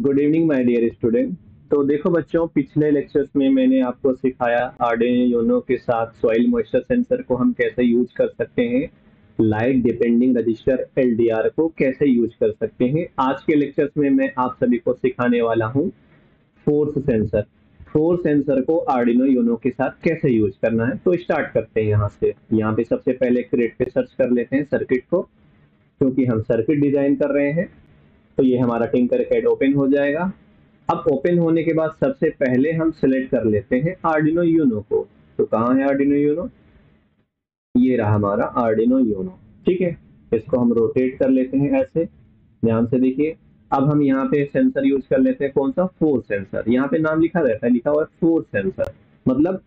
Good evening my dear student. तो देखो बच्चों, पिछले लेक्चर्स में मैंने आपको सिखाया आर्डिनो यूनो के साथ सॉइल मॉइस्चर सेंसर को हम कैसे यूज कर सकते हैं, लाइट डिपेंडिंग रजिस्टर एलडीआर को कैसे यूज कर सकते हैं। आज के लेक्चर्स में मैं आप सभी को सिखाने वाला हूं फोर्स सेंसर। फोर्स सेंसर को आर्डिनो यूनो के साथ कैसे यूज करना है। तो स्टार्ट करते हैं यहाँ से। यहाँ पे सबसे पहले क्रिएट पे सर्च कर लेते हैं सर्किट को, क्योंकि हम सर्किट डिजाइन कर रहे हैं। तो ये हमारा टिंकरकैड ओपन हो जाएगा। अब ओपन होने के बाद सबसे पहले हम सिलेक्ट कर लेते हैं आर्डिनो यूनो को। तो कहाँ है आर्डिनो यूनो? ये रहा हमारा आर्डिनो यूनो। ठीक है, इसको हम रोटेट कर लेते हैं ऐसे। ध्यान से देखिए। अब हम यहाँ पे सेंसर यूज कर लेते हैं, कौन सा? Force sensor. यहाँ पे नाम लिखा रहता है, लिखा हुआ है फोर्स सेंसर। मतलब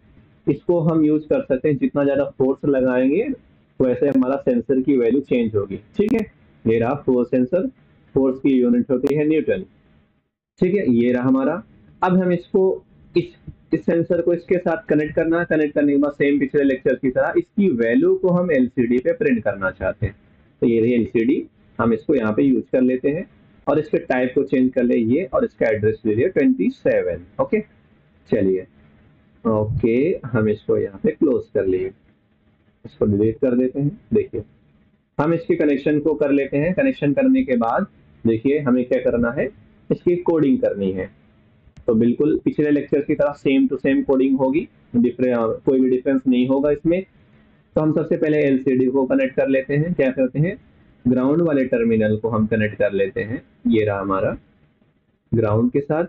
इसको हम यूज कर सकते हैं, जितना ज्यादा फोर्स लगाएंगे वैसे हमारा सेंसर की वैल्यू चेंज होगी। ठीक है, ये रहा फोर्स सेंसर। फोर्स की यूनिट होती है न्यूटन। ठीक है, ये रहा हमारा। अब हम इसको इस सेंसर को इसके साथ कनेक्ट करना है। कनेक्ट करने के बाद सेम पिछले लेक्चर की तरह इसकी वैल्यू को हम एलसीडी पे प्रिंट करना चाहते हैं। तो ये रही एलसीडी, हम इसको यहाँ पे यूज कर लेते हैं और इसके टाइप को चेंज कर लिए और इसका एड्रेस दे दिया 27। ओके, चलिए। ओके, हम इसको यहाँ पे क्लोज कर लिए, इसको डिलीट कर देते हैं। देखिए, हम इसके कनेक्शन को कर लेते हैं। कनेक्शन करने के बाद देखिए हमें क्या करना है, इसकी कोडिंग करनी है। तो बिल्कुल पिछले लेक्चर की तरह सेम टू सेम कोडिंग होगी, कोई भी डिफरेंस नहीं होगा इसमें। तो हम सबसे पहले एलसीडी को कनेक्ट कर लेते हैं। क्या करते हैं, ग्राउंड वाले टर्मिनल को हम कनेक्ट कर लेते हैं। ये रहा हमारा ग्राउंड के साथ।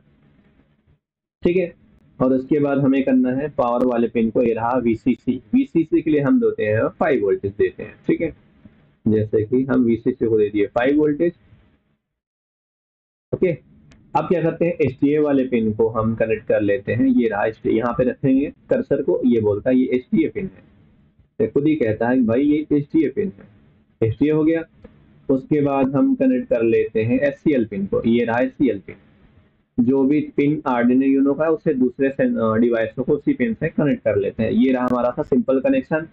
ठीक है, और उसके बाद हमें करना है पावर वाले पिन को। ये रहा वीसीसी। वीसीसी के लिए हम देते हैं 5 वोल्टेज देते हैं। ठीक है, जैसे कि हम वीसीसी को दे दिए 5 वोल्टेज। ओके, अब क्या करते हैं, एचडीए वाले पिन को हम कनेक्ट कर लेते हैं। ये रहा एचडीए, यहाँ पे रखेंगे कर्सर को। ये बोलता है ये एचडीए पिन है, तो खुद ही कहता है भाई ये एचडीए पिन है। एचडीए हो गया। उसके बाद हम कनेक्ट कर लेते हैं एससीएल पिन को। ये रहा एससीएल पिन। जो भी पिन आर्डिनो यूनो का है उससे दूसरे डिवाइस को उसी पिन से कनेक्ट कर लेते हैं। ये रहा हमारा था सिंपल कनेक्शन।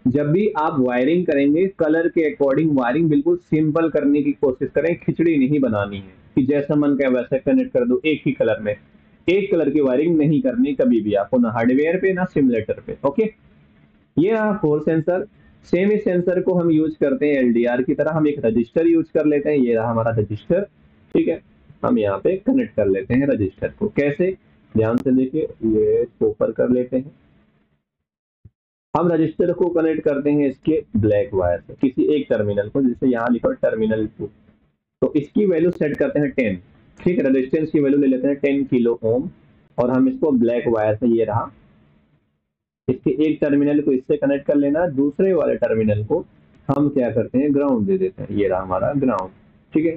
जब भी आप वायरिंग करेंगे, कलर के अकॉर्डिंग वायरिंग बिल्कुल सिंपल करने की कोशिश करें। खिचड़ी नहीं बनानी है कि जैसा मन करे वैसे कनेक्ट कर दो एक ही कलर में। एक कलर की वायरिंग नहीं करनी कभी भी आपको, ना हार्डवेयर पे ना सिमुलेटर पे। ओके, ये रहा फोर्स सेंसर। सेम इस सेंसर को हम यूज करते हैं एलडीआर की तरह। हम एक रजिस्टर यूज कर लेते हैं। ये रहा हमारा रजिस्टर। ठीक है, हम यहाँ पे कनेक्ट कर लेते हैं रजिस्टर को। कैसे, ध्यान से देखिए। ये ऊपर कर लेते हैं। हम रजिस्टर को कनेक्ट करते हैं इसके ब्लैक वायर से किसी एक टर्मिनल को, जैसे यहाँ लिखा टर्मिनल 2। तो इसकी वैल्यू सेट करते हैं 10। ठीक है, रेजिस्टेंस की वैल्यू ले लेते हैं 10 किलो ओम। और हम इसको ब्लैक वायर से, ये रहा, इसके एक टर्मिनल को इससे कनेक्ट कर लेना। दूसरे वाले टर्मिनल को हम क्या करते हैं, ग्राउंड दे देते हैं। ये रहा हमारा ग्राउंड। ठीक है,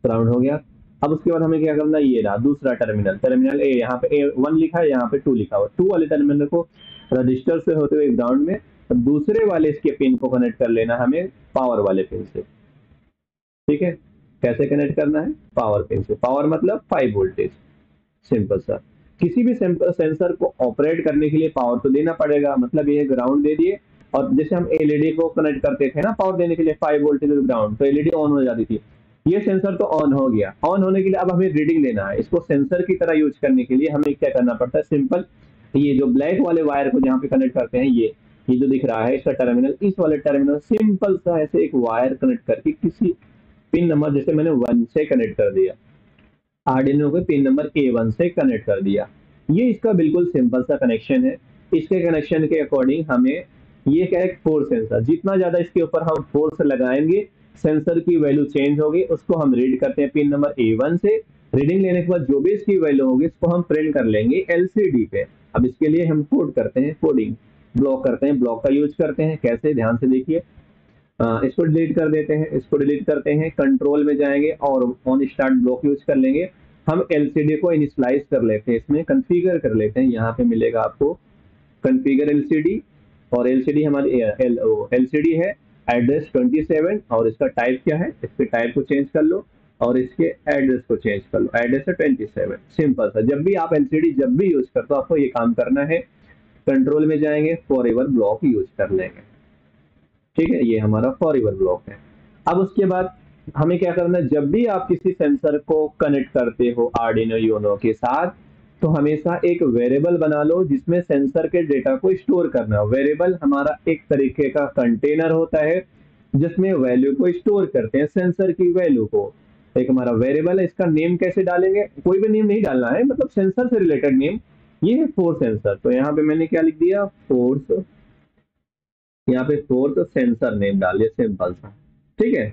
ग्राउंड हो गया। अब उसके बाद हमें क्या करना है, ये रहा दूसरा टर्मिनल, टर्मिनल ए। यहाँ पे A1 लिखा है, यहाँ पे 2 लिखा हुआ। 2 वाले टर्मिनल को रजिस्टर से होते हुए ग्राउंड में, दूसरे वाले इसके पिन को कनेक्ट कर लेना हमें पावर वाले पिन से। ठीक है, कैसे कनेक्ट करना है, पावर पिन से। पावर मतलब 5 वोल्टेज, सिंपल सा। किसी भी सेंसर को ऑपरेट करने के लिए पावर तो देना पड़ेगा। मतलब ये ग्राउंड दे दिए, और जैसे हम एलईडी को कनेक्ट करते थे ना पावर देने के लिए 5 वोल्टेज ग्राउंड, तो एलईडी ऑन हो जाती थी। ये सेंसर तो ऑन हो गया। ऑन होने के लिए अब हमें रीडिंग लेना है। इसको सेंसर की तरह यूज करने के लिए हमें क्या करना पड़ता है, सिंपल। ये जो ब्लैक वाले वायर को जहाँ पे कनेक्ट करते हैं, ये जो दिख रहा है इसका टर्मिनल, इस वाले टर्मिनल सिंपल सा ऐसे एक वायर कनेक्ट करके किसी पिन नंबर, जैसे मैंने 1 से कनेक्ट कर दिया, आर्डिनो को पिन नंबर A1 से कनेक्ट कर दिया। ये इसका बिल्कुल सिंपल सा कनेक्शन है। इसके कनेक्शन के अकॉर्डिंग हमें, ये क्या है, फोर्स सेंसर। जितना ज्यादा इसके ऊपर हम फोर्स लगाएंगे सेंसर की वैल्यू चेंज होगी। उसको हम रीड करते हैं पिन नंबर A1 से। रीडिंग लेने के बाद जो भी इसकी वैल्यू होगी इसको हम प्रिंट कर लेंगे एलसीडी पे। अब इसके लिए हम कोड करते हैं, कोडिंग ब्लॉक करते हैं। ब्लॉक का यूज करते हैं कैसे, ध्यान से देखिए। इसको डिलीट कर देते हैं। इसको डिलीट करते हैं, कंट्रोल में जाएंगे और ऑन स्टार्ट ब्लॉक यूज कर लेंगे। हम एलसीडी को इनिशियलाइज कर लेते हैं, इसमें कॉन्फ़िगर कर लेते हैं। यहाँ पे मिलेगा आपको कॉन्फ़िगर एलसीडी, और एलसीडी हमारी एलसीडी है एड्रेस 27। और इसका टाइप क्या है, इसके टाइप को चेंज कर लो और इसके एड्रेस को चेंज कर लो। एड्रेस है 27। सिंपल सा। जब भी आप एलसीडी जब भी यूज करते हो आपको ये काम करना है। कंट्रोल में जाएंगे, फॉरएवर ब्लॉक यूज कर लेंगे। ठीक है, ये हमारा फॉरएवर ब्लॉक है। अब उसके बाद हमें क्या करना है, जब भी आप किसी सेंसर को कनेक्ट करते हो आर्डिनो यूनो के साथ, तो हमेशा एक वेरिएबल बना लो जिसमें सेंसर के डेटा को स्टोर करना हो। वेरिएबल हमारा एक तरीके का कंटेनर होता है जिसमें वैल्यू को स्टोर करते हैं, सेंसर की वैल्यू को। एक हमारा वेरिएबल है, इसका नेम कैसे डालेंगे, कोई भी नेम नहीं डालना है, मतलब सेंसर से रिलेटेड नेम। ये है फोर्स सेंसर, तो यहाँ पे मैंने क्या लिख दिया, फोर्स, यहाँ पे फोर्स सेंसर नेम डाल दिया, सिंपल सा। ठीक है,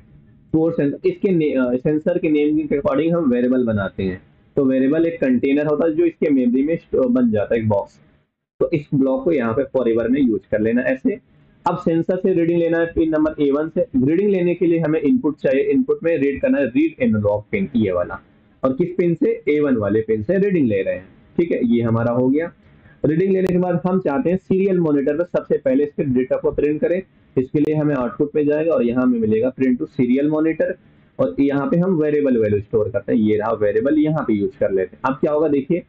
फोर्स सेंसर, इसके सेंसर के नेम के अकॉर्डिंग हम वेरिएबल बनाते हैं। तो वेरिएबल एक कंटेनर होता है जो इसके मेमोरी में बन जाता है, एक बॉक्स। तो इस ब्लॉक को यहाँ पे फॉरएवर में यूज कर लेना ऐसे। अब सेंसर से रीडिंग लेना है पिन नंबर A1 से। रीडिंग लेने के लिए हमें इनपुट चाहिए, इनपुट में रीड करना है रीड एनालॉग पिन, ये वाला। और किस पिन से, A1 वाले पिन से रीडिंग ले रहे हैं। ठीक है, ये हमारा हो गया। रीडिंग लेने के बाद हम चाहते हैं सीरियल मॉनिटर पर सबसे पहले इसके डेटा को प्रिंट करें। इसके लिए हमें आउटपुट में जाएगा और यहाँ हमें मिलेगा प्रिंट टू सीरियल मॉनिटर। और यहाँ पे हम वेरिएबल वैल्यू स्टोर करते हैं, ये रहा वेरिएबल, यहाँ पे यूज कर लेते हैं। अब क्या होगा देखिए,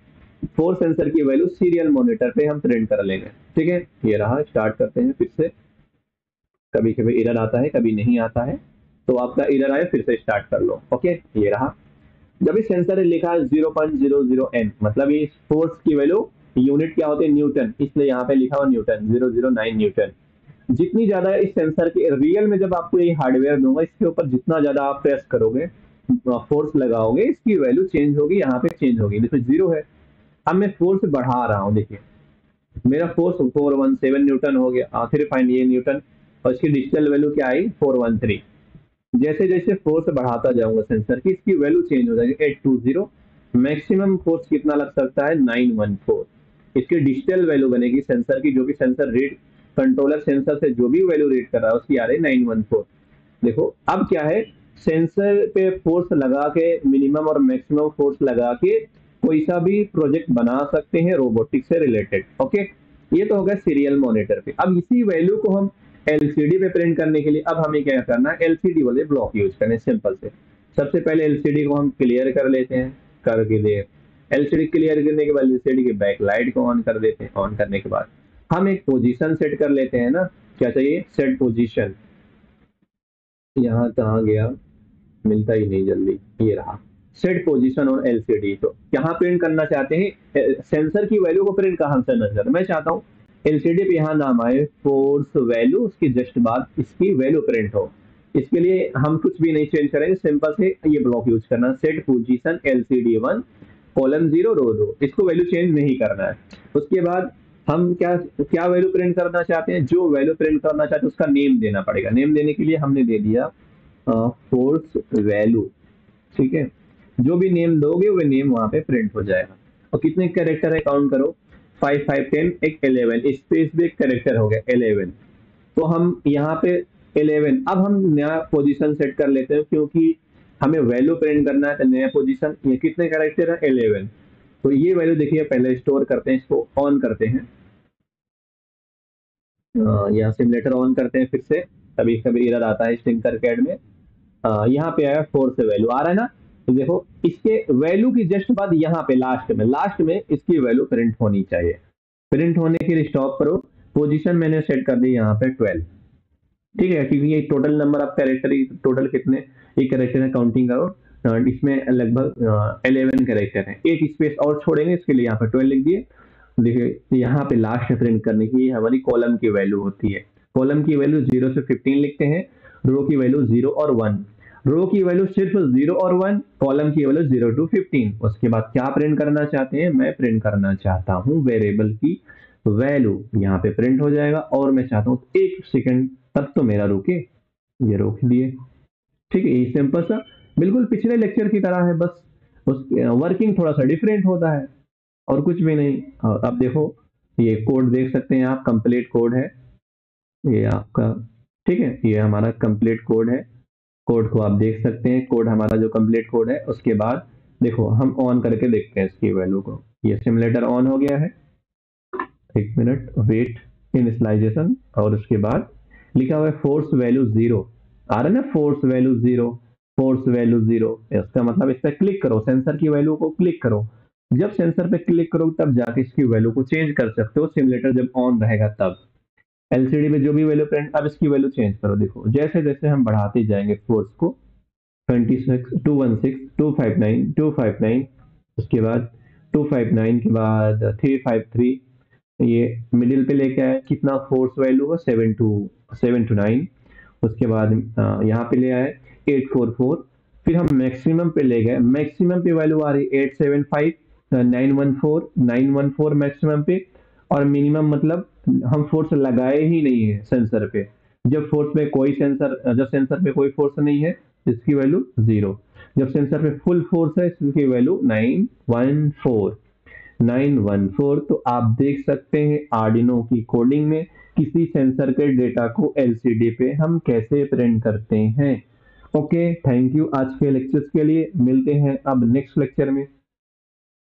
फोर्स सेंसर की वैल्यू सीरियल मॉनिटर पे हम प्रिंट कर लेंगे। ठीक है, ये रहा, स्टार्ट करते हैं फिर से। कभी कभी एरर आता है, कभी नहीं आता है, तो आपका एरर आए फिर से स्टार्ट कर लो। ओके, ये रहा। जब इस सेंसर ने लिखा है 0.00n, मतलब ये फोर्स की वैल्यू, यूनिट क्या होती है, न्यूटन, इसलिए यहाँ पे लिखा हुआ न्यूटन, 009 न्यूटन। जितनी ज्यादा इस सेंसर के रियल में, जब आपको ये हार्डवेयर दूंगा, इसके ऊपर जितना ज्यादा आप प्रेस करोगे, फोर्स लगाओगे, इसकी वैल्यू चेंज होगी, यहाँ पे चेंज होगी। देखो 0 है, अब मैं फोर्स बढ़ा रहा हूँ, देखिए मेरा फोर्स 417 न्यूटन हो गया, आखिर फाइन ये न्यूटन। और इसकी डिजिटल वैल्यू क्या आई, 413। जैसे जैसे फोर्स बढ़ाता जाऊंगा सेंसर की, इसकी वैल्यू चेंज हो जाएगी, 820। मैक्सिमम फोर्स कितना लग सकता है, 914। इसकी डिजिटल वैल्यू बनेगी सेंसर की, जो भी सेंसर रीड, कंट्रोलर सेंसर से जो भी वैल्यू रीड कर रहा है उसकी आ रही है 914। देखो अब क्या है, सेंसर पे फोर्स लगा के, मिनिमम और मैक्सिमम फोर्स लगा के कोई सा भी प्रोजेक्ट बना सकते हैं रोबोटिक्स से रिलेटेड। ओके, ये तो होगा सीरियल मॉनिटर पे। अब इसी वैल्यू को हम एलसीडी पे प्रिंट करने के लिए अब हमें क्या करना है, एलसीडी वाले ब्लॉक यूज करने, सिंपल से। सबसे पहले एलसीडी को हम क्लियर कर लेते हैं, करके दे। एलसीडी क्लियर करने के बाद एलसीडी की बैक लाइट को ऑन कर देते हैं। ऑन करने के बाद हम एक पोजीशन सेट कर लेते हैं ना, क्या चाहिए, सेट पोजीशन। यहाँ कहाँ गया, मिलता ही नहीं जल्दी, ये रहा, सेट पोजीशन ऑन एलसीडी। तो यहाँ प्रिंट करना चाहते हैं, सेंसर की वैल्यू को प्रिंट कहाँ से करना चाहते हैं, मैं चाहता हूँ एलसीडी पे यहाँ नाम आए फोर्स वैल्यू, उसके जस्ट बाद इसकी वैल्यू प्रिंट हो। इसके लिए हम कुछ भी नहीं चेंज करेंगे, सिंपल से ये ब्लॉक यूज करना, सेट पोजीशन LCD1 कॉलम 0 रो 2, इसको वैल्यू चेंज नहीं करना है। उसके बाद हम क्या क्या वैल्यू प्रिंट करना चाहते हैं, जो वैल्यू प्रिंट करना चाहते हैं उसका नेम देना पड़ेगा। नेम देने के लिए हमने दे दिया फोर्स वैल्यू। ठीक है, जो भी नेम दोगे वो नेम वहां पे प्रिंट हो जाएगा। और कितने कैरेक्टर है काउंट करो, 5 5 10 एक 11, स्पेस भी एक कैरेक्टर हो गया 11। तो हम यहाँ पे 11, अब हम नया पोजीशन सेट कर लेते हैं क्योंकि हमें वैल्यू प्रिंट करना है, तो नया पोजीशन, ये कितने कैरेक्टर है, 11। तो ये वैल्यू देखिए पहले स्टोर करते हैं, इसको ऑन करते हैं, यहाँ सिमुलेटर ऑन करते हैं फिर से। कभी कभी एरर आता है स्टिंकर कैड में। यहाँ पे आया फोर्स वैल्यू आ रहा है ना, तो देखो इसके वैल्यू की जस्ट बाद यहाँ पे लास्ट में इसकी वैल्यू प्रिंट होनी चाहिए। प्रिंट होने के लिए स्टॉप करो, पोजीशन मैंने सेट कर दी यहाँ पे 12। ठीक है, क्योंकि ये total number of character, total कितने एक कैरेक्टर है काउंटिंग करो, इसमें लगभग 11 कैरेक्टर है, एक स्पेस और छोड़ेंगे, इसके लिए यहाँ पे 12 लिख दिए। देखिए यहाँ पे लास्ट प्रिंट करने की हमारी कॉलम की वैल्यू होती है। कॉलम की वैल्यू 0 से 15 लिखते हैं, रो की वैल्यू 0 और 1। रो की वैल्यू सिर्फ 0 और 1, कॉलम की वैल्यू 0 to 15। उसके बाद क्या प्रिंट करना चाहते हैं, मैं प्रिंट करना चाहता हूँ वेरिएबल की वैल्यू, यहाँ पे प्रिंट हो जाएगा। और मैं चाहता हूँ 1 सेकंड तक तो मेरा रुके, ये रोक दिए। ठीक है, ये सिंपल सा, बिल्कुल पिछले लेक्चर की तरह है, बस उस वर्किंग थोड़ा सा डिफरेंट होता है और कुछ भी नहीं। और अब देखो ये कोड देख सकते हैं आप, कंप्लीट कोड है ये आपका। ठीक है, ये हमारा कंप्लीट कोड है, कोड को आप देख सकते हैं, कोड हमारा जो कंप्लीट कोड है। उसके बाद देखो हम ऑन करके देखते हैं इसकी वैल्यू को, ये सिमुलेटर ऑन हो गया है, 1 मिनट वेट, इनिशियलाइजेशन। और उसके बाद लिखा हुआ है फोर्स वैल्यू 0, आ रहा है ना, फोर्स वैल्यू 0, फोर्स वैल्यू 0। इसका मतलब इस पर क्लिक करो, सेंसर की वैल्यू को क्लिक करो। जब सेंसर पे क्लिक करो तब जाके इसकी वैल्यू को चेंज कर सकते हो, सिमुलेटर जब ऑन रहेगा तब। एलसीडी में जो भी वैल्यू प्रिंट, अब इसकी वैल्यू चेंज करो। देखो जैसे जैसे हम बढ़ाते जाएंगे फोर्स को, 26 216 259 259, उसके बाद 259 के बाद 353, ये मिडिल पे लेके आए, कितना फोर्स वैल्यू हो 7 to 9, उसके बाद यहाँ पे ले आए 844, फिर हम मैक्सिमम पे ले गए, मैक्सिमम पे वैल्यू आ रही 875, 914 मैक्सिमम पे, और मिनिमम मतलब हम फोर्स लगाए ही नहीं है सेंसर पे। जब फोर्स पे कोई सेंसर जब सेंसर पे कोई फोर्स नहीं है, इसकी वैल्यू 0। जब सेंसर पे फुल फोर्स है, इसकी वैल्यू 914। तो आप देख सकते हैं आर्डिनो की कोडिंग में किसी सेंसर के डेटा को एलसीडी पे हम कैसे प्रिंट करते हैं। ओके, थैंक यू आज के लेक्चर्स के लिए। मिलते हैं अब नेक्स्ट लेक्चर में।